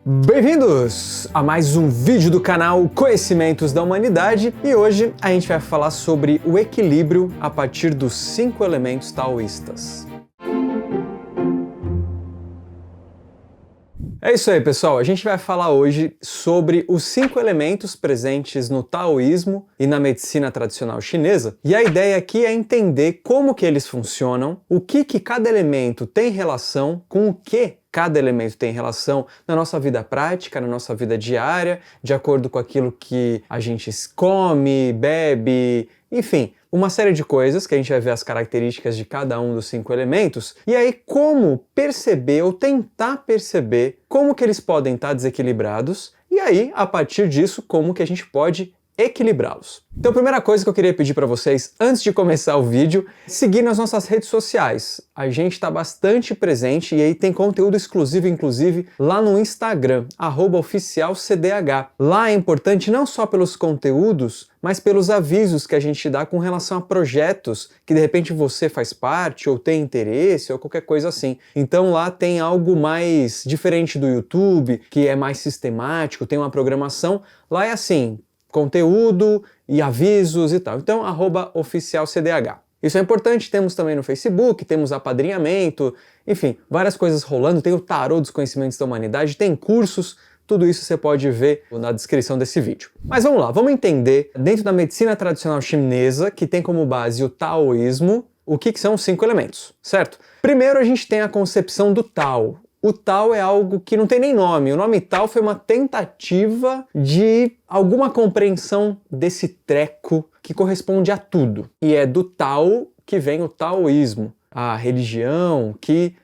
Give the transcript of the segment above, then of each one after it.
Bem-vindos a mais um vídeo do canal Conhecimentos da Humanidade e hoje a gente vai falar sobre o equilíbrio a partir dos 5 elementos taoístas. É isso aí, pessoal. A gente vai falar hoje sobre os 5 elementos presentes no taoísmo e na medicina tradicional chinesa. E a ideia aqui é entender como que eles funcionam, o que cada elemento tem relação com o que cada elemento tem relação na nossa vida prática, na nossa vida diária, de acordo com aquilo que a gente come, bebe, enfim, uma série de coisas que a gente vai ver as características de cada um dos 5 elementos, e aí como perceber ou tentar perceber como que eles podem estar desequilibrados, e aí, a partir disso, como que a gente pode equilibrá-los. Então a primeira coisa que eu queria pedir para vocês, antes de começar o vídeo, seguir nas nossas redes sociais. A gente está bastante presente e aí tem conteúdo exclusivo, inclusive, lá no Instagram, @oficialcdh. Lá é importante não só pelos conteúdos, mas pelos avisos que a gente dá com relação a projetos que de repente você faz parte, ou tem interesse, ou qualquer coisa assim. Então lá tem algo mais diferente do YouTube, que é mais sistemático, tem uma programação. Lá é assim, conteúdo e avisos e tal. Então, @oficialcdh. Isso é importante, temos também no Facebook, temos apadrinhamento, enfim, várias coisas rolando, tem o Tarô dos Conhecimentos da Humanidade, tem cursos, tudo isso você pode ver na descrição desse vídeo. Mas vamos lá, vamos entender, dentro da medicina tradicional chinesa, que tem como base o taoísmo, o que são os 5 elementos, certo? Primeiro a gente tem a concepção do Tao. O Tao é algo que não tem nem nome. O nome Tao foi uma tentativa de alguma compreensão desse treco que corresponde a tudo. E é do Tao que vem o taoísmo, a religião,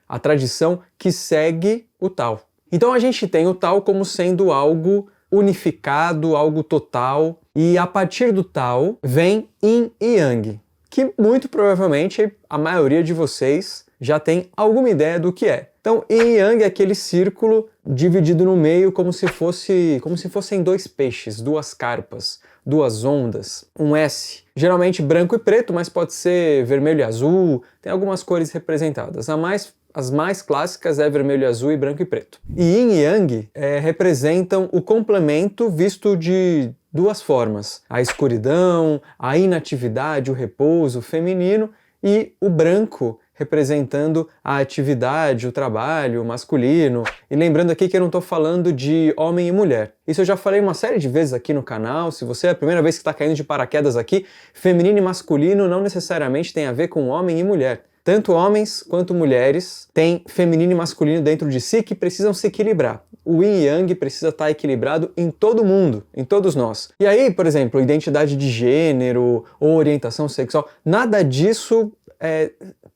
a tradição que segue o Tao. Então a gente tem o Tao como sendo algo unificado, algo total, e a partir do Tao vem Yin e Yang, que muito provavelmente a maioria de vocês já tem alguma ideia do que é. Então, Yin e Yang é aquele círculo dividido no meio como se fossem 2 peixes, 2 carpas, 2 ondas, um S. Geralmente branco e preto, mas pode ser vermelho e azul, tem algumas cores representadas. As mais clássicas é vermelho, azul e branco e preto. E Yin e Yang representam o complemento visto de 2 formas. A escuridão, a inatividade, o repouso feminino, e o branco representando a atividade, o trabalho masculino. E lembrando aqui que eu não estou falando de homem e mulher. Isso eu já falei uma série de vezes aqui no canal. Se você é a primeira vez que está caindo de paraquedas aqui, feminino e masculino não necessariamente tem a ver com homem e mulher. Tanto homens quanto mulheres têm feminino e masculino dentro de si que precisam se equilibrar. O Yin e Yang precisa estar equilibrado em todo mundo, em todos nós. E aí, por exemplo, identidade de gênero ou orientação sexual, nada disso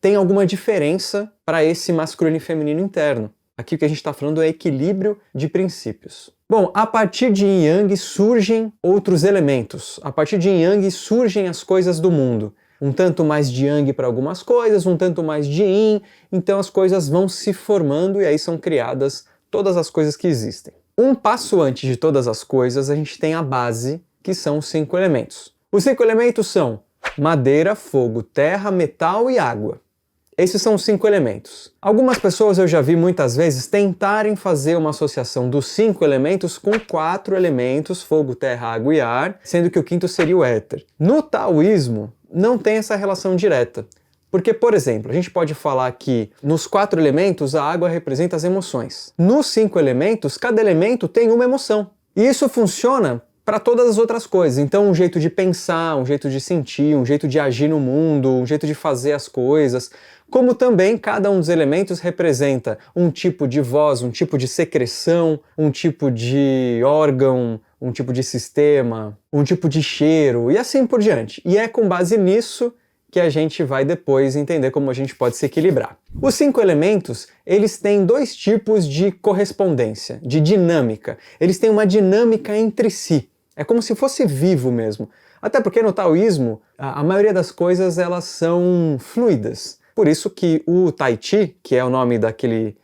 tem alguma diferença para esse masculino e feminino interno. Aqui o que a gente está falando é equilíbrio de princípios. Bom, a partir de Yin e Yang surgem outros elementos. A partir de Yin e Yang surgem as coisas do mundo. Um tanto mais de Yang para algumas coisas, um tanto mais de Yin, então as coisas vão se formando e aí são criadas todas as coisas que existem. Um passo antes de todas as coisas, a gente tem a base, que são os 5 elementos. Os 5 elementos são madeira, fogo, terra, metal e água. Esses são os 5 elementos. Algumas pessoas eu já vi muitas vezes tentarem fazer uma associação dos 5 elementos com 4 elementos, fogo, terra, água e ar, sendo que o 5º seria o éter. No taoísmo, não tem essa relação direta. Porque, por exemplo, a gente pode falar que nos 4 elementos a água representa as emoções. Nos 5 elementos, cada elemento tem uma emoção. E isso funciona para todas as outras coisas. Então, um jeito de pensar, um jeito de sentir, um jeito de agir no mundo, um jeito de fazer as coisas. Como também cada um dos elementos representa um tipo de voz, um tipo de secreção, um tipo de órgão, um tipo de sistema, um tipo de cheiro e assim por diante. E é com base nisso que a gente vai depois entender como a gente pode se equilibrar. Os 5 elementos, eles têm 2 tipos de correspondência, de dinâmica. Eles têm uma dinâmica entre si. É como se fosse vivo mesmo. Até porque no taoísmo, a maioria das coisas elas são fluidas. Por isso que o Tai Chi, que é o nome daquele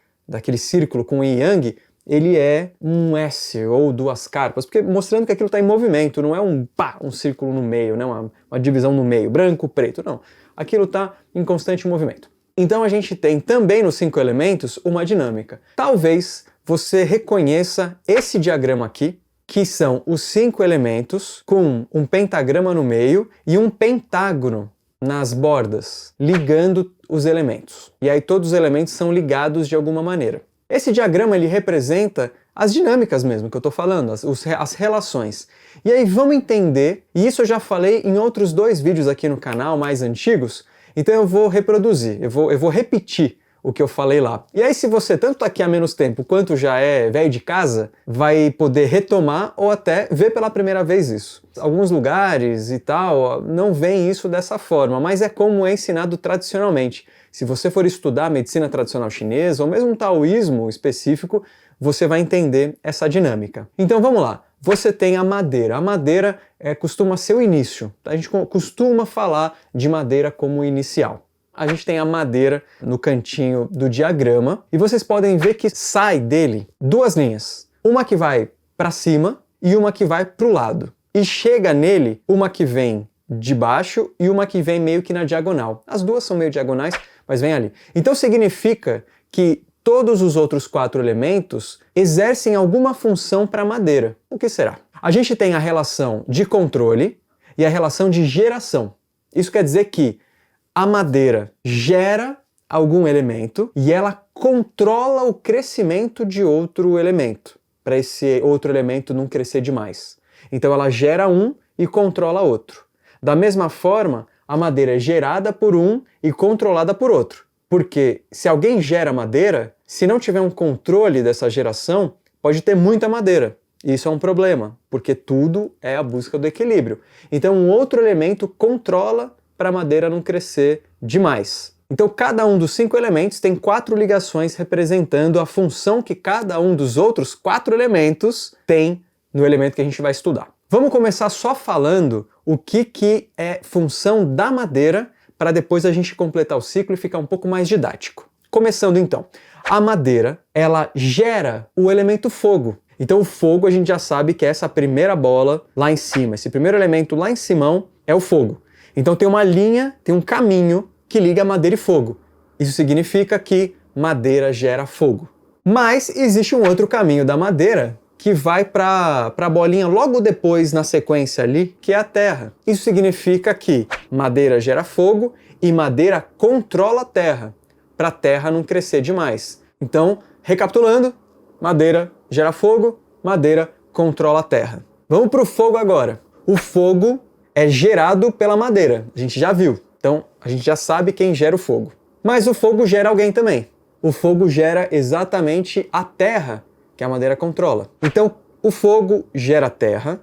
círculo com Yin e Yang, ele é um S ou 2 carpas, porque mostrando que aquilo está em movimento, não é um círculo no meio, né? uma divisão no meio, branco, preto, não. Aquilo está em constante movimento. Então a gente tem também nos 5 elementos uma dinâmica. Talvez você reconheça esse diagrama aqui, que são os 5 elementos com um pentagrama no meio e um pentágono nas bordas, ligando os elementos. E aí todos os elementos são ligados de alguma maneira. Esse diagrama ele representa as dinâmicas mesmo que eu estou falando, as relações. E aí vamos entender, e isso eu já falei em outros 2 vídeos aqui no canal, mais antigos, então eu vou reproduzir, eu vou repetir o que eu falei lá. E aí se você tanto está aqui há menos tempo quanto já é velho de casa, vai poder retomar ou até ver pela primeira vez isso. Alguns lugares e tal não veem isso dessa forma, mas é como é ensinado tradicionalmente. Se você for estudar medicina tradicional chinesa ou mesmo um taoísmo específico, você vai entender essa dinâmica. Então vamos lá. Você tem a madeira. A madeira costuma ser o início. A gente costuma falar de madeira como inicial. A gente tem a madeira no cantinho do diagrama e vocês podem ver que sai dele 2 linhas. Uma que vai para cima e uma que vai para o lado. E chega nele uma que vem de baixo e uma que vem meio que na diagonal. As 2 são meio diagonais, mas vem ali. Então significa que todos os outros 4 elementos exercem alguma função para a madeira. O que será? A gente tem a relação de controle e a relação de geração. Isso quer dizer que a madeira gera algum elemento e ela controla o crescimento de outro elemento, para esse outro elemento não crescer demais. Então ela gera um e controla outro. Da mesma forma, a madeira é gerada por um e controlada por outro. Porque se alguém gera madeira, se não tiver um controle dessa geração, pode ter muita madeira. E isso é um problema, porque tudo é a busca do equilíbrio. Então um outro elemento controla para a madeira não crescer demais. Então cada um dos 5 elementos tem 4 ligações representando a função que cada um dos outros 4 elementos tem no elemento que a gente vai estudar. Vamos começar só falando o que é função da madeira para depois a gente completar o ciclo e ficar um pouco mais didático. Começando então, a madeira, ela gera o elemento fogo. Então o fogo a gente já sabe que é essa primeira bola lá em cima, esse primeiro elemento lá em cima é o fogo. Então tem uma linha, tem um caminho que liga madeira e fogo. Isso significa que madeira gera fogo. Mas existe um outro caminho da madeira que vai para a bolinha logo depois na sequência ali, que é a terra. Isso significa que madeira gera fogo e madeira controla a terra, para a terra não crescer demais. Então, recapitulando, madeira gera fogo, madeira controla a terra. Vamos para o fogo agora. O fogo é gerado pela madeira, a gente já viu. Então, a gente já sabe quem gera o fogo. Mas o fogo gera alguém também. O fogo gera exatamente a terra que a madeira controla. Então, o fogo gera terra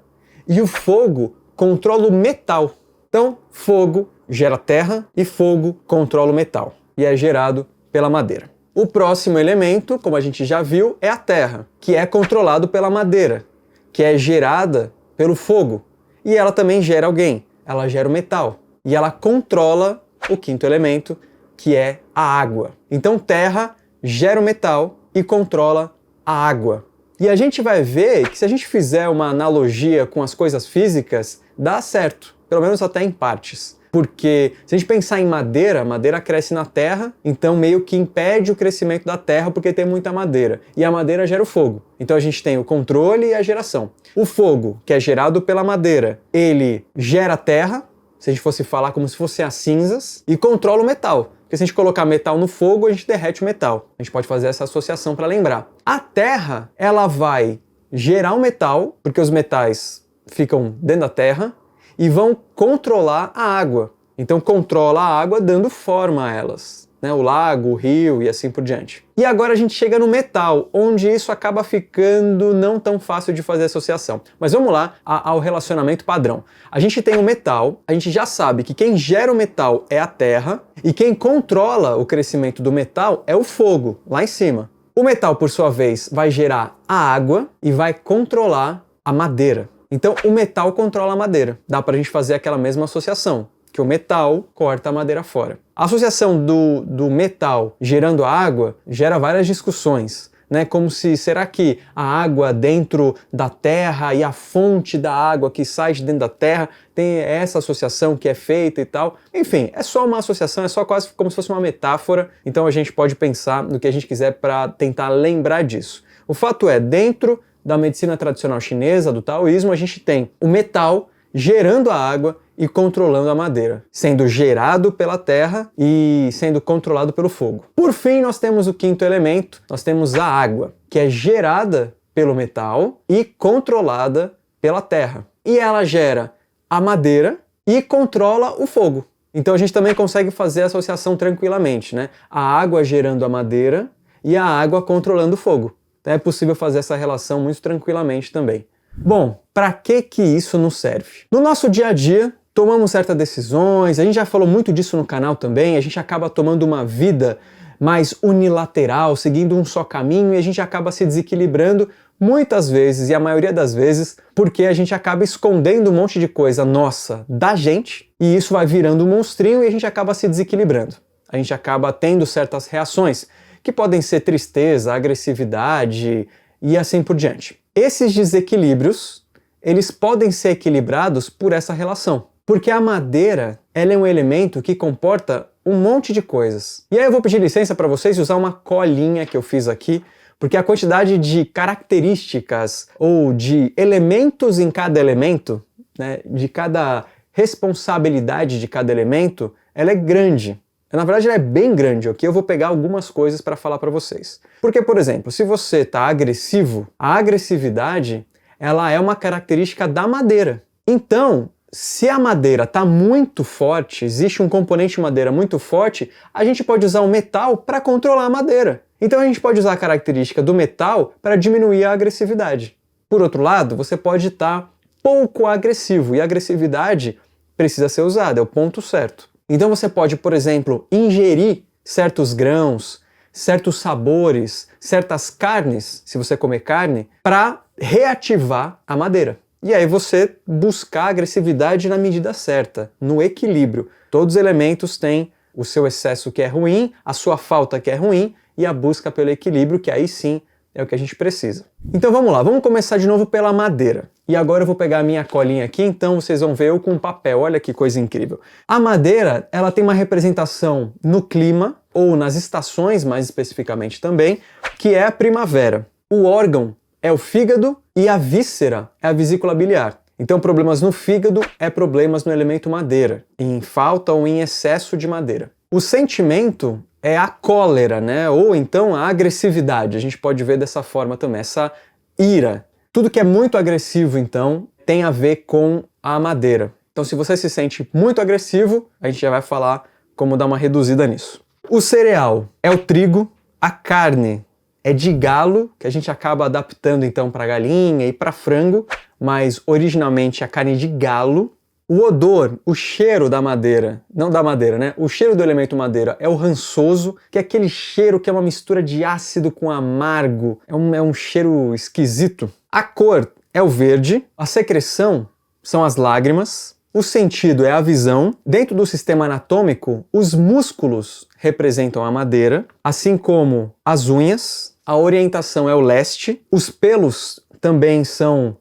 e o fogo controla o metal. Então, fogo gera terra e fogo controla o metal. E é gerado pela madeira. O próximo elemento, como a gente já viu, é a terra, que é controlado pela madeira, que é gerada pelo fogo. E ela também gera alguém. Ela gera o metal. E ela controla o 5º elemento, que é a água. Então, terra gera o metal e controla a água. E a gente vai ver que se a gente fizer uma analogia com as coisas físicas, dá certo, pelo menos até em partes. Porque se a gente pensar em madeira, madeira cresce na terra, então meio que impede o crescimento da terra porque tem muita madeira. E a madeira gera o fogo. Então a gente tem o controle e a geração. O fogo, que é gerado pela madeira, ele gera a terra, se a gente fosse falar como se fossem as cinzas, e controla o metal. Porque se a gente colocar metal no fogo, a gente derrete o metal. A gente pode fazer essa associação para lembrar. A terra, ela vai gerar o metal, porque os metais ficam dentro da terra, e vão controlar a água. Então controla a água dando forma a elas. Né? O lago, o rio e assim por diante. E agora a gente chega no metal, onde isso acaba ficando não tão fácil de fazer associação. Mas vamos lá ao relacionamento padrão. A gente tem o metal, a gente já sabe que quem gera o metal é a terra, e quem controla o crescimento do metal é o fogo, lá em cima. O metal, por sua vez, vai gerar a água e vai controlar a madeira. Então o metal controla a madeira. Dá pra gente fazer aquela mesma associação, que o metal corta a madeira fora. A associação do metal gerando a água gera várias discussões, né? Como se, será que a água dentro da terra e a fonte da água que sai de dentro da terra tem essa associação que é feita e tal? Enfim, é só uma associação, é só quase como se fosse uma metáfora, então a gente pode pensar no que a gente quiser para tentar lembrar disso. O fato é, dentro da medicina tradicional chinesa, do taoísmo, a gente tem o metal gerando a água e controlando a madeira, sendo gerado pela terra e sendo controlado pelo fogo. Por fim, nós temos o quinto elemento, nós temos a água, que é gerada pelo metal e controlada pela terra. E ela gera a madeira e controla o fogo. Então a gente também consegue fazer a associação tranquilamente, né? A água gerando a madeira e a água controlando o fogo. Então é possível fazer essa relação muito tranquilamente também. Bom, para que isso nos serve? No nosso dia a dia, tomamos certas decisões, a gente já falou muito disso no canal também, a gente acaba tomando uma vida mais unilateral, seguindo um só caminho, e a gente acaba se desequilibrando muitas vezes, e a maioria das vezes, porque a gente acaba escondendo um monte de coisa nossa da gente, e isso vai virando um monstrinho e a gente acaba se desequilibrando. A gente acaba tendo certas reações, que podem ser tristeza, agressividade e assim por diante. Esses desequilíbrios, eles podem ser equilibrados por essa relação. Porque a madeira, ela é um elemento que comporta um monte de coisas. E aí eu vou pedir licença para vocês usar uma colinha que eu fiz aqui, porque a quantidade de características ou de elementos em cada elemento, né, de cada responsabilidade de cada elemento, ela é grande. Na verdade, ela é bem grande, ok? Eu vou pegar algumas coisas para falar para vocês. Porque, por exemplo, se você está agressivo, a agressividade, ela é uma característica da madeira. Então, se a madeira está muito forte, existe um componente de madeira muito forte, a gente pode usar o metal para controlar a madeira. Então a gente pode usar a característica do metal para diminuir a agressividade. Por outro lado, você pode estar pouco agressivo, e a agressividade precisa ser usada, é o ponto certo. Então você pode, por exemplo, ingerir certos grãos, certos sabores, certas carnes, se você comer carne, para reativar a madeira. E aí você buscar a agressividade na medida certa, no equilíbrio. Todos os elementos têm o seu excesso que é ruim, a sua falta que é ruim, e a busca pelo equilíbrio, que aí sim é o que a gente precisa. Então vamos lá, vamos começar de novo pela madeira. E agora eu vou pegar a minha colinha aqui, então vocês vão ver eu com papel, olha que coisa incrível. A madeira, ela tem uma representação no clima, ou nas estações mais especificamente também, que é a primavera. O órgão é o fígado e a víscera é a vesícula biliar. Então problemas no fígado é problemas no elemento madeira, em falta ou em excesso de madeira. O sentimento é a cólera, né? Ou então a agressividade, a gente pode ver dessa forma também, essa ira. Tudo que é muito agressivo, então, tem a ver com a madeira. Então se você se sente muito agressivo, a gente já vai falar como dar uma reduzida nisso. O cereal é o trigo, a carne é de galo, que a gente acaba adaptando então para galinha e para frango, mas originalmente a carne de galo. O odor, o cheiro da madeira, não da madeira, né? O cheiro do elemento madeira é o rançoso, que é aquele cheiro que é uma mistura de ácido com amargo, é um cheiro esquisito. A cor é o verde, a secreção são as lágrimas, o sentido é a visão. Dentro do sistema anatômico, os músculos representam a madeira, assim como as unhas, a orientação é o leste, os pelos também são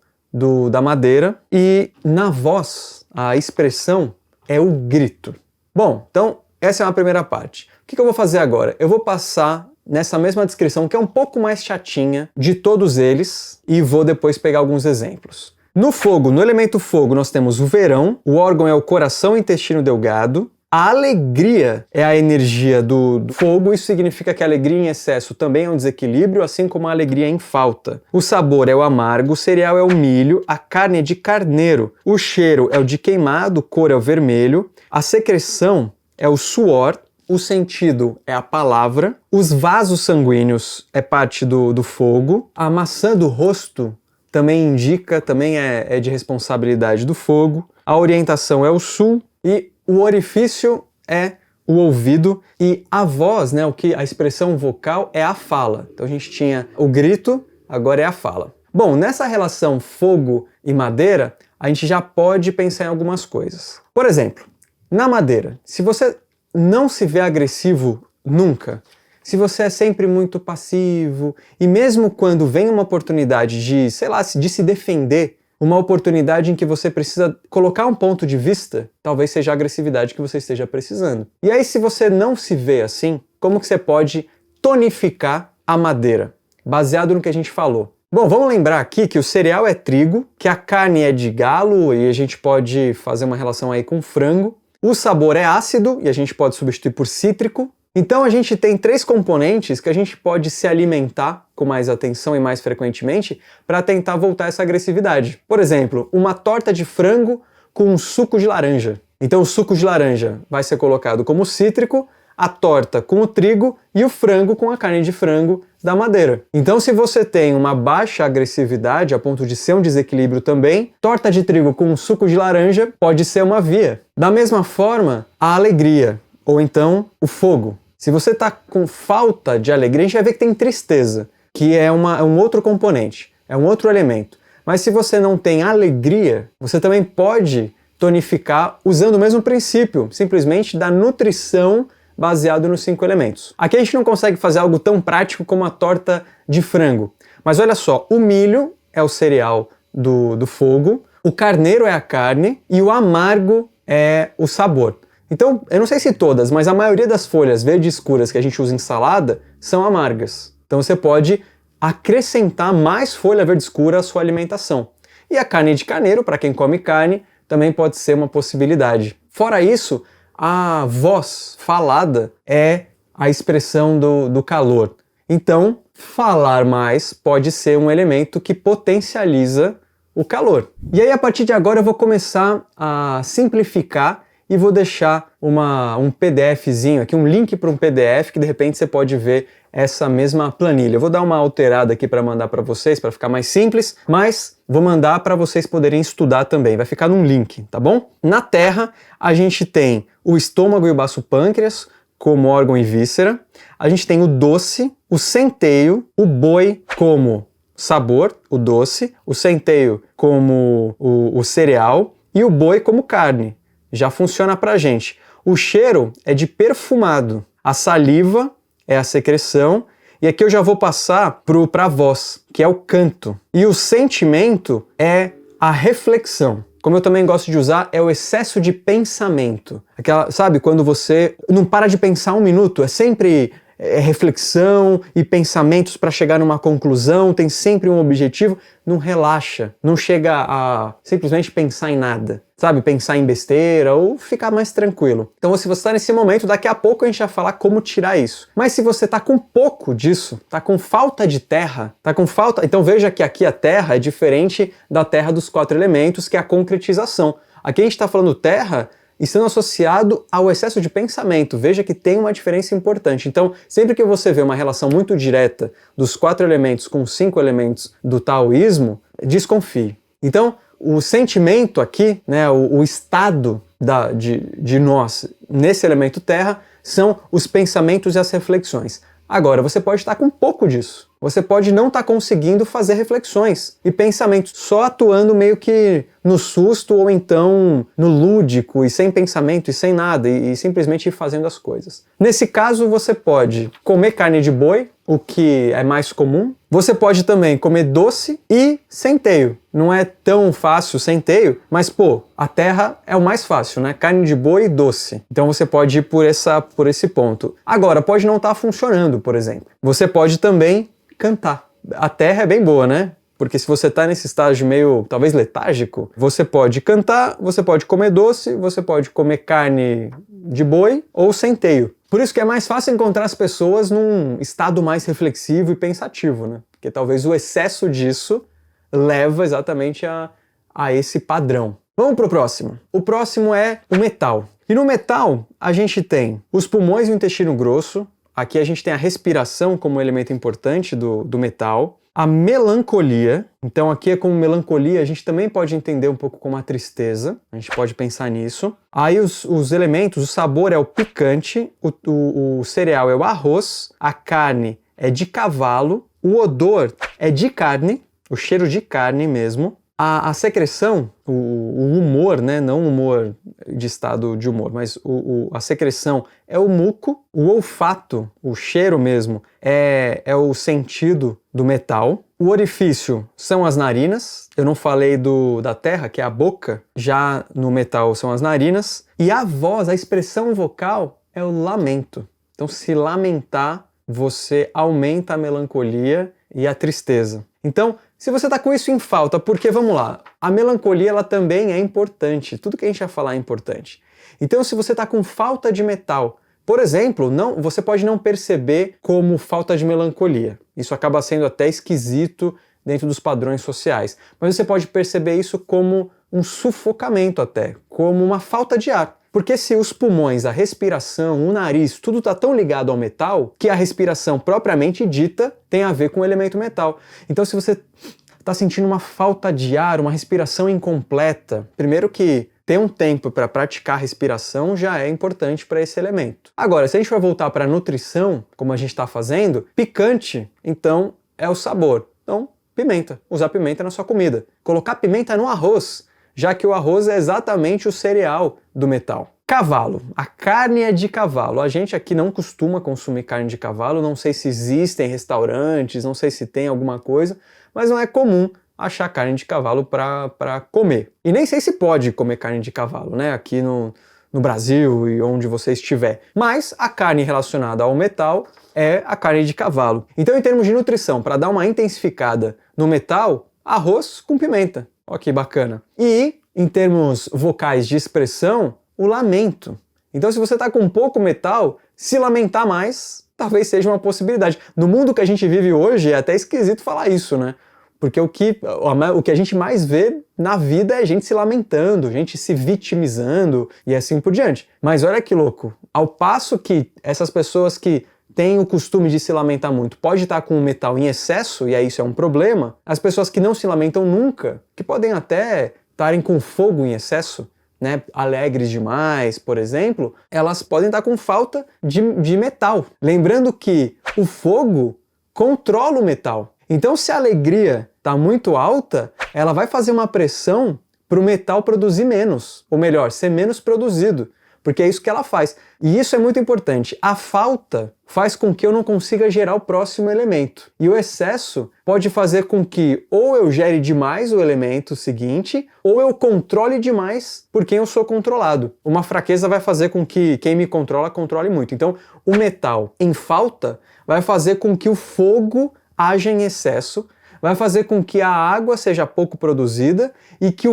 da madeira, e na voz, a expressão é o grito. Bom, então essa é uma primeira parte. O que eu vou fazer agora? Eu vou passar nessa mesma descrição, que é um pouco mais chatinha, de todos eles, e vou depois pegar alguns exemplos. No fogo, no elemento fogo, nós temos o verão, o órgão é o coração e intestino delgado, a alegria é a energia do fogo, isso significa que a alegria em excesso também é um desequilíbrio, assim como a alegria em falta. O sabor é o amargo, o cereal é o milho, a carne é de carneiro, o cheiro é o de queimado, cor é o vermelho, a secreção é o suor, o sentido é a palavra, os vasos sanguíneos é parte do fogo, a maçã do rosto também indica, também é de responsabilidade do fogo, a orientação é o sul e o orifício é o ouvido e a voz, né, a expressão vocal é a fala. Então a gente tinha o grito, agora é a fala. Bom, nessa relação fogo e madeira, a gente já pode pensar em algumas coisas. Por exemplo, na madeira, se você não se vê agressivo nunca, se você é sempre muito passivo e mesmo quando vem uma oportunidade de, sei lá, de se defender, uma oportunidade em que você precisa colocar um ponto de vista, talvez seja a agressividade que você esteja precisando. E aí, se você não se vê assim, como que você pode tonificar a madeira? baseado no que a gente falou. Bom, vamos lembrar aqui que o cereal é trigo, que a carne é de galo e a gente pode fazer uma relação aí com frango. O sabor é ácido e a gente pode substituir por cítrico. Então a gente tem 3 componentes que a gente pode se alimentar com mais atenção e mais frequentemente para tentar voltar essa agressividade. Por exemplo, uma torta de frango com um suco de laranja. Então o suco de laranja vai ser colocado como cítrico, a torta com o trigo e o frango com a carne de frango da madeira. Então se você tem uma baixa agressividade a ponto de ser um desequilíbrio também, torta de trigo com um suco de laranja pode ser uma via. Da mesma forma, a alegria, ou então o fogo. Se você está com falta de alegria, a gente vai ver que tem tristeza, que é um outro componente, é um outro elemento. Mas se você não tem alegria, você também pode tonificar usando o mesmo princípio, simplesmente da nutrição baseado nos 5 elementos. Aqui a gente não consegue fazer algo tão prático como a torta de frango. Mas olha só, o milho é o cereal do fogo, o carneiro é a carne e o amargo é o sabor. Então, eu não sei se todas, mas a maioria das folhas verdes escuras que a gente usa em salada são amargas. Então você pode acrescentar mais folha verde escura à sua alimentação. E a carne de carneiro, para quem come carne, também pode ser uma possibilidade. Fora isso, a voz falada é a expressão do calor. Então, falar mais pode ser um elemento que potencializa o calor. E aí, a partir de agora, eu vou começar a simplificar e vou deixar um PDFzinho aqui, um link para um PDF que de repente você pode ver essa mesma planilha. Eu vou dar uma alterada aqui para mandar para vocês, para ficar mais simples, mas vou mandar para vocês poderem estudar também. Vai ficar num link, tá bom? Na Terra, a gente tem o estômago e o baço pâncreas como órgão e víscera. A gente tem o doce, o centeio, o boi como sabor, o doce, o centeio como o cereal e o boi como carne. Já funciona pra gente. O cheiro é de perfumado, a saliva é a secreção, e aqui eu já vou passar para a voz, que é o canto. E o sentimento é a reflexão. Como eu também gosto de usar, é o excesso de pensamento. Sabe, quando você não para de pensar um minuto, é sempre reflexão e pensamentos para chegar numa conclusão, tem sempre um objetivo, não relaxa, não chega a simplesmente pensar em nada, sabe? Pensar em besteira ou ficar mais tranquilo. Então, se você está nesse momento, daqui a pouco a gente vai falar como tirar isso. Mas se você está com pouco disso, está com falta de terra, então veja que aqui a terra é diferente da terra dos 4 elementos, que é a concretização. Aqui a gente está falando terra estando associado ao excesso de pensamento. Veja que tem uma diferença importante. Então, sempre que você vê uma relação muito direta dos 4 elementos com os 5 elementos do taoísmo, desconfie. Então, o sentimento aqui, né, o estado de nós nesse elemento terra, são os pensamentos e as reflexões. Agora, você pode estar com pouco disso. Você pode não estar conseguindo fazer reflexões e pensamentos, só atuando meio que no susto ou então no lúdico e sem pensamento e sem nada e simplesmente ir fazendo as coisas. Nesse caso, você pode comer carne de boi, o que é mais comum. Você pode também comer doce e centeio. Não é tão fácil centeio, mas pô, a terra é o mais fácil, né? Carne de boi e doce. Então você pode ir por esse ponto. Agora, pode não estar funcionando, por exemplo. Você pode também cantar. A terra é bem boa, né? Porque se você está nesse estágio meio, talvez, letárgico, você pode cantar, você pode comer doce, você pode comer carne de boi ou centeio. Por isso que é mais fácil encontrar as pessoas num estado mais reflexivo e pensativo, né? Porque talvez o excesso disso leva exatamente a esse padrão. Vamos para o próximo. O próximo é o metal. E no metal, a gente tem os pulmões e o intestino grosso. Aqui a gente tem a respiração como elemento importante do metal. A melancolia, então aqui é como melancolia, a gente também pode entender um pouco como a tristeza, a gente pode pensar nisso. Aí os elementos, o sabor é o picante, o cereal é o arroz, a carne é de cavalo, o odor é de carne, o cheiro de carne mesmo. A secreção, o humor, né? Não o humor de estado de humor, mas a secreção é o muco, o olfato, o cheiro mesmo, é o sentido do metal. O orifício são as narinas, eu não falei da terra, que é a boca, já no metal são as narinas. E a voz, a expressão vocal é o lamento. Então se lamentar, você aumenta a melancolia e a tristeza. Então, se você está com isso em falta, porque, vamos lá, a melancolia ela também é importante, tudo que a gente vai falar é importante. Então, se você está com falta de metal, por exemplo, você pode não perceber como falta de melancolia. Isso acaba sendo até esquisito dentro dos padrões sociais. Mas você pode perceber isso como um sufocamento até, como uma falta de ar. Porque se os pulmões, a respiração, o nariz, tudo está tão ligado ao metal, que a respiração propriamente dita tem a ver com o elemento metal. Então se você está sentindo uma falta de ar, uma respiração incompleta, primeiro que ter um tempo para praticar a respiração já é importante para esse elemento. Agora, se a gente vai voltar para a nutrição, como a gente está fazendo, picante, então, é o sabor. Então, pimenta. Usar pimenta na sua comida. Colocar pimenta no arroz, já que o arroz é exatamente o cereal do metal. Cavalo. A carne é de cavalo. A gente aqui não costuma consumir carne de cavalo, não sei se existem restaurantes, não sei se tem alguma coisa, mas não é comum achar carne de cavalo para comer. E nem sei se pode comer carne de cavalo, né? Aqui no Brasil e onde você estiver. Mas a carne relacionada ao metal é a carne de cavalo. Então, em termos de nutrição, para dar uma intensificada no metal, arroz com pimenta. Ó que bacana. E, em termos vocais de expressão, o lamento. Então, se você está com pouco metal, se lamentar mais, talvez seja uma possibilidade. No mundo que a gente vive hoje, é até esquisito falar isso, né? Porque o que a gente mais vê na vida é gente se lamentando, gente se vitimizando e assim por diante. Mas olha que louco, ao passo que essas pessoas que têm o costume de se lamentar muito pode estar com o metal em excesso, e aí isso é um problema, as pessoas que não se lamentam nunca, que podem até estarem com fogo em excesso, né, alegres demais, por exemplo, elas podem estar com falta de metal. Lembrando que o fogo controla o metal. Então, se a alegria está muito alta, ela vai fazer uma pressão para o metal produzir menos, ou melhor, ser menos produzido, porque é isso que ela faz. E isso é muito importante. A falta faz com que eu não consiga gerar o próximo elemento. E o excesso pode fazer com que ou eu gere demais o elemento seguinte, ou eu controle demais por quem eu sou controlado. Uma fraqueza vai fazer com que quem me controla, controle muito. Então, o metal em falta vai fazer com que o fogo haja em excesso, vai fazer com que a água seja pouco produzida e que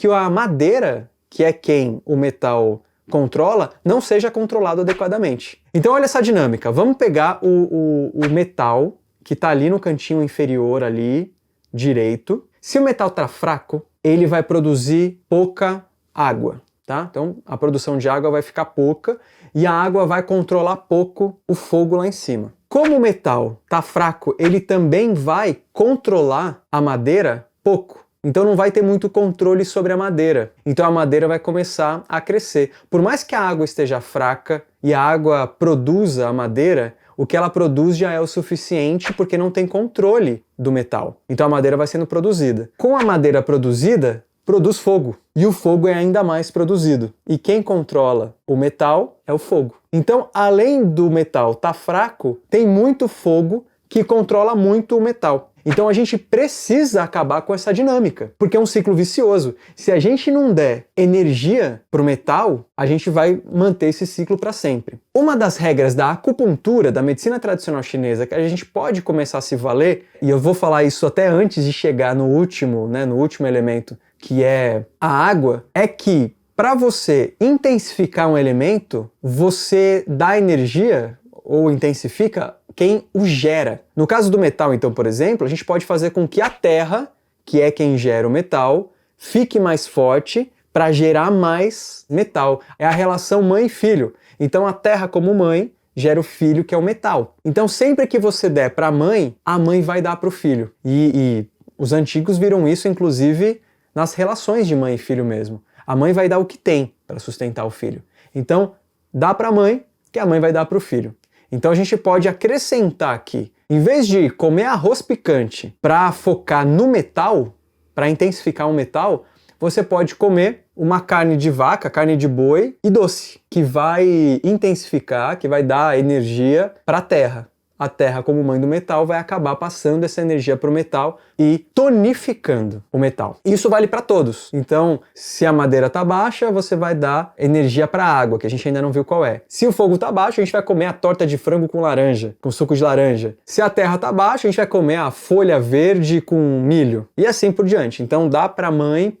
a madeira, que é quem o metal controla, não seja controlado adequadamente. Então olha essa dinâmica, vamos pegar o metal que está ali no cantinho inferior ali, direito. Se o metal está fraco, ele vai produzir pouca água, tá? Então a produção de água vai ficar pouca e a água vai controlar pouco o fogo lá em cima. Como o metal está fraco, ele também vai controlar a madeira pouco. Então não vai ter muito controle sobre a madeira. Então a madeira vai começar a crescer. Por mais que a água esteja fraca e a água produza a madeira, o que ela produz já é o suficiente porque não tem controle do metal. Então a madeira vai sendo produzida. Com a madeira produzida, produz fogo. E o fogo é ainda mais produzido. E quem controla o metal é o fogo. Então, além do metal estar fraco, tem muito fogo que controla muito o metal. Então a gente precisa acabar com essa dinâmica, porque é um ciclo vicioso. Se a gente não der energia para o metal, a gente vai manter esse ciclo para sempre. Uma das regras da acupuntura, da medicina tradicional chinesa, que a gente pode começar a se valer, e eu vou falar isso até antes de chegar no último elemento, que é a água, é que para você intensificar um elemento, você dá energia ou intensifica quem o gera. No caso do metal, então, por exemplo, a gente pode fazer com que a terra, que é quem gera o metal, fique mais forte para gerar mais metal. É a relação mãe e filho. Então a terra como mãe gera o filho, que é o metal. Então sempre que você der para a mãe vai dar para o filho. E os antigos viram isso, inclusive, nas relações de mãe e filho mesmo. A mãe vai dar o que tem para sustentar o filho. Então, dá para a mãe, que a mãe vai dar para o filho. Então a gente pode acrescentar aqui, em vez de comer arroz picante para focar no metal, para intensificar o metal, você pode comer uma carne de vaca, carne de boi e doce, que vai intensificar, que vai dar energia para a terra. A terra, como mãe do metal, vai acabar passando essa energia para o metal e tonificando o metal. Isso vale para todos. Então, se a madeira tá baixa, você vai dar energia para a água, que a gente ainda não viu qual é. Se o fogo tá baixo, a gente vai comer a torta de frango com laranja, com suco de laranja. Se a terra tá baixa, a gente vai comer a folha verde com milho. E assim por diante. Então dá para mãe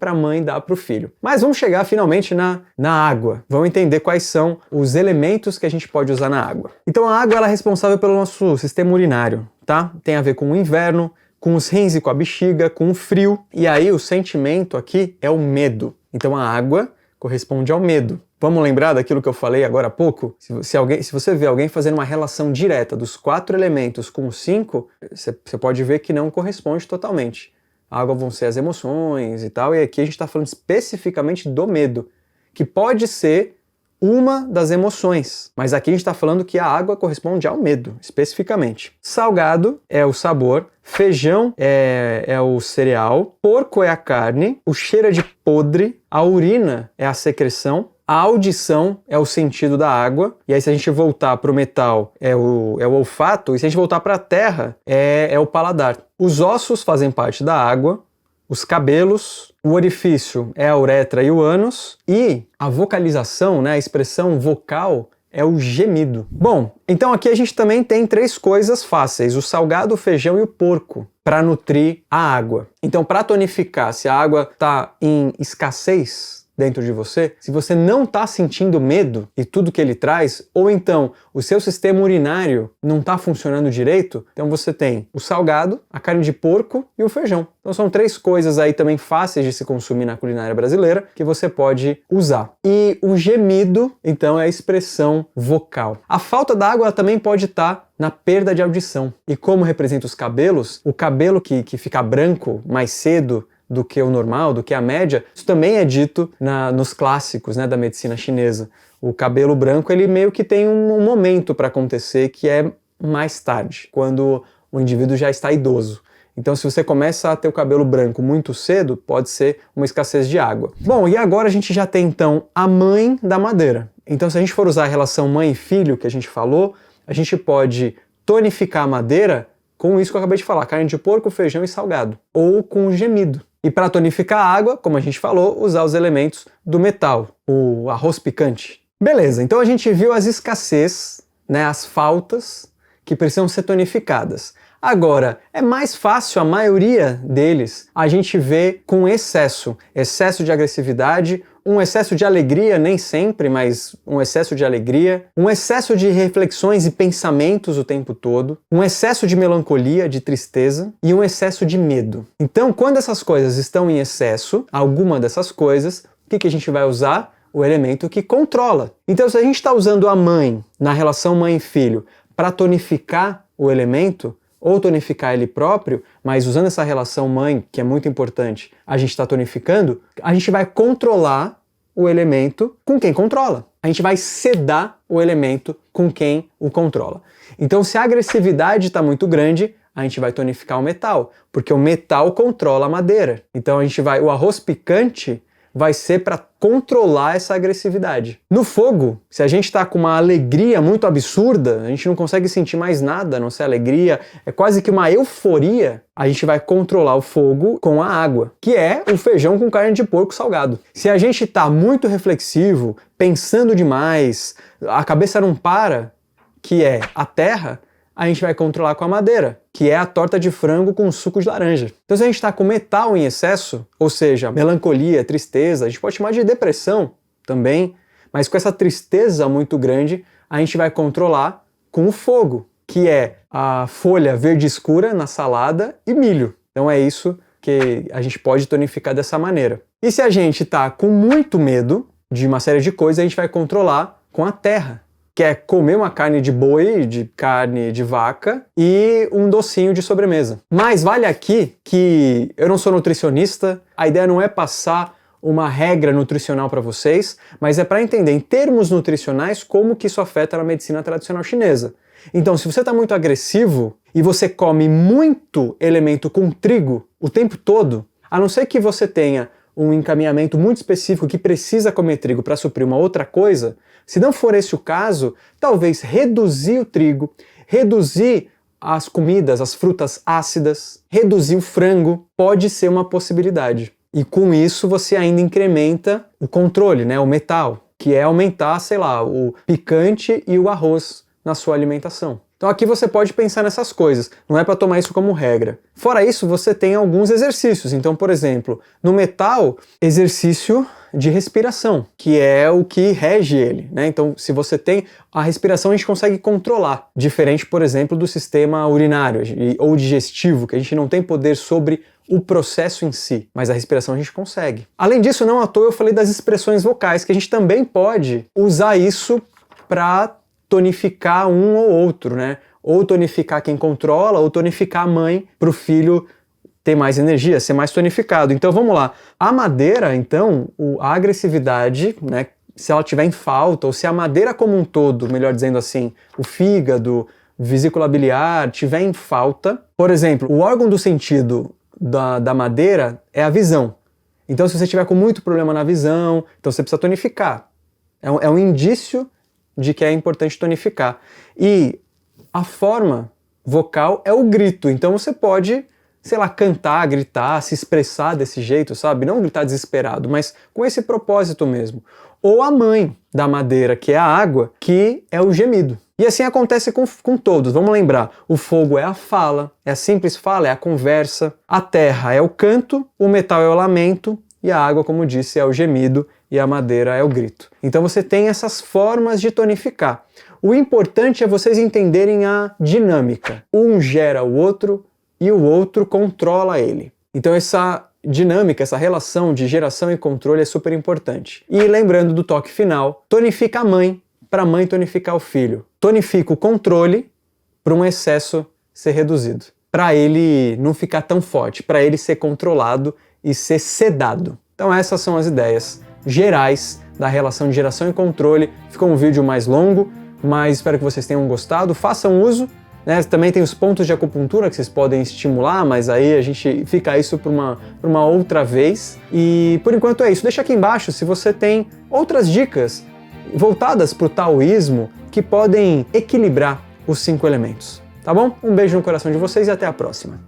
dá para o filho. Mas vamos chegar finalmente na água. Vamos entender quais são os elementos que a gente pode usar na água. Então a água ela é responsável pelo nosso sistema urinário, tá? Tem a ver com o inverno, com os rins e com a bexiga, com o frio. E aí o sentimento aqui é o medo. Então a água corresponde ao medo. Vamos lembrar daquilo que eu falei agora há pouco? Se você vê alguém fazendo uma relação direta dos 4 elementos com os 5, você pode ver que não corresponde totalmente. A água vão ser as emoções e tal, e aqui a gente está falando especificamente do medo, que pode ser uma das emoções, mas aqui a gente está falando que a água corresponde ao medo, especificamente. Salgado é o sabor, feijão é o cereal, porco é a carne, o cheiro é de podre, a urina é a secreção, a audição é o sentido da água, e aí se a gente voltar para o metal é o olfato, e se a gente voltar para a terra é o paladar. Os ossos fazem parte da água, os cabelos, o orifício é a uretra e o ânus, e a vocalização, né, a expressão vocal, é o gemido. Bom, então aqui a gente também tem 3 coisas fáceis, o salgado, o feijão e o porco, para nutrir a água. Então para tonificar, se a água está em escassez dentro de você, se você não está sentindo medo e tudo que ele traz, ou então o seu sistema urinário não está funcionando direito, então você tem o salgado, a carne de porco e o feijão. Então são 3 coisas aí também fáceis de se consumir na culinária brasileira que você pode usar. E o gemido, então, é a expressão vocal. A falta da água ela também pode estar na perda de audição. E como representa os cabelos, o cabelo que fica branco mais cedo do que o normal, do que a média, isso também é dito nos clássicos, né, da medicina chinesa. O cabelo branco, ele meio que tem um momento para acontecer que é mais tarde, quando o indivíduo já está idoso. Então, se você começa a ter o cabelo branco muito cedo, pode ser uma escassez de água. Bom, e agora a gente já tem, então, a mãe da madeira. Então, se a gente for usar a relação mãe e filho que a gente falou, a gente pode tonificar a madeira com isso que eu acabei de falar, carne de porco, feijão e salgado, ou com o gemido. E para tonificar a água, como a gente falou, usar os elementos do metal, o arroz picante. Beleza, então a gente viu as escassez, né, as faltas que precisam ser tonificadas. Agora, é mais fácil a maioria deles a gente vê com excesso de agressividade, um excesso de alegria, nem sempre, mas um excesso de alegria, um excesso de reflexões e pensamentos o tempo todo, um excesso de melancolia, de tristeza e um excesso de medo. Então, quando essas coisas estão em excesso, alguma dessas coisas, o que a gente vai usar? O elemento que controla. Então, se a gente está usando a mãe na relação mãe e filho para tonificar o elemento, ou tonificar ele próprio, mas usando essa relação mãe, que é muito importante, a gente está tonificando, a gente vai controlar o elemento com quem controla. A gente vai sedar o elemento com quem o controla. Então, se a agressividade está muito grande, a gente vai tonificar o metal, porque o metal controla a madeira. Então, o arroz picante vai ser para controlar essa agressividade. No fogo, se a gente está com uma alegria muito absurda, a gente não consegue sentir mais nada a não ser alegria, é quase que uma euforia, a gente vai controlar o fogo com a água, que é o feijão com carne de porco salgado. Se a gente está muito reflexivo, pensando demais, a cabeça não para, que é a terra, a gente vai controlar com a madeira, que é a torta de frango com suco de laranja. Então se a gente está com metal em excesso, ou seja, melancolia, tristeza, a gente pode chamar de depressão também, mas com essa tristeza muito grande, a gente vai controlar com o fogo, que é a folha verde escura na salada e milho. Então é isso que a gente pode tonificar dessa maneira. E se a gente está com muito medo de uma série de coisas, a gente vai controlar com a terra, que é comer uma carne de boi, de carne de vaca e um docinho de sobremesa. Mas vale aqui que eu não sou nutricionista, a ideia não é passar uma regra nutricional para vocês, mas é para entender em termos nutricionais como que isso afeta na medicina tradicional chinesa. Então, se você está muito agressivo e você come muito elemento com trigo o tempo todo, a não ser que você tenha um encaminhamento muito específico que precisa comer trigo para suprir uma outra coisa, se não for esse o caso, talvez reduzir o trigo, reduzir as comidas, as frutas ácidas, reduzir o frango, pode ser uma possibilidade. E com isso você ainda incrementa o controle, né, o metal, que é aumentar, sei lá, o picante e o arroz na sua alimentação. Então aqui você pode pensar nessas coisas, não é para tomar isso como regra. Fora isso, você tem alguns exercícios. Então, por exemplo, no metal, exercício de respiração, que é o que rege ele, né? Então, se você tem a respiração, a gente consegue controlar, diferente, por exemplo, do sistema urinário ou digestivo, que a gente não tem poder sobre o processo em si, mas a respiração a gente consegue. Além disso, não à toa eu falei das expressões vocais, que a gente também pode usar isso para tonificar um ou outro, né? Ou tonificar quem controla, ou tonificar a mãe para o filho ter mais energia, ser mais tonificado. Então vamos lá. A madeira, então, a agressividade, né? Se ela tiver em falta, ou se a madeira como um todo, melhor dizendo assim, o fígado, vesícula biliar, tiver em falta, por exemplo, o órgão do sentido da madeira é a visão. Então se você tiver com muito problema na visão, então você precisa tonificar. É um indício de que é importante tonificar. E a forma vocal é o grito, então você pode, sei lá, cantar, gritar, se expressar desse jeito, sabe? Não gritar desesperado, mas com esse propósito mesmo. Ou a mãe da madeira, que é a água, que é o gemido. E assim acontece com todos. Vamos lembrar, o fogo é a fala, é a simples fala, é a conversa, a terra é o canto, o metal é o lamento, e a água, como disse, é o gemido e a madeira é o grito. Então você tem essas formas de tonificar. O importante é vocês entenderem a dinâmica. Um gera o outro e o outro controla ele. Então essa dinâmica, essa relação de geração e controle é super importante. E lembrando do toque final, tonifica a mãe para a mãe tonificar o filho. Tonifica o controle para um excesso ser reduzido. Para ele não ficar tão forte, para ele ser controlado e ser sedado. Então essas são as ideias gerais da relação de geração e controle. Ficou um vídeo mais longo, mas espero que vocês tenham gostado. Façam uso, né? Também tem os pontos de acupuntura que vocês podem estimular, mas aí a gente fica isso para uma outra vez. E por enquanto é isso. Deixa aqui embaixo se você tem outras dicas voltadas para o taoísmo que podem equilibrar os 5 elementos. Tá bom? Um beijo no coração de vocês e até a próxima.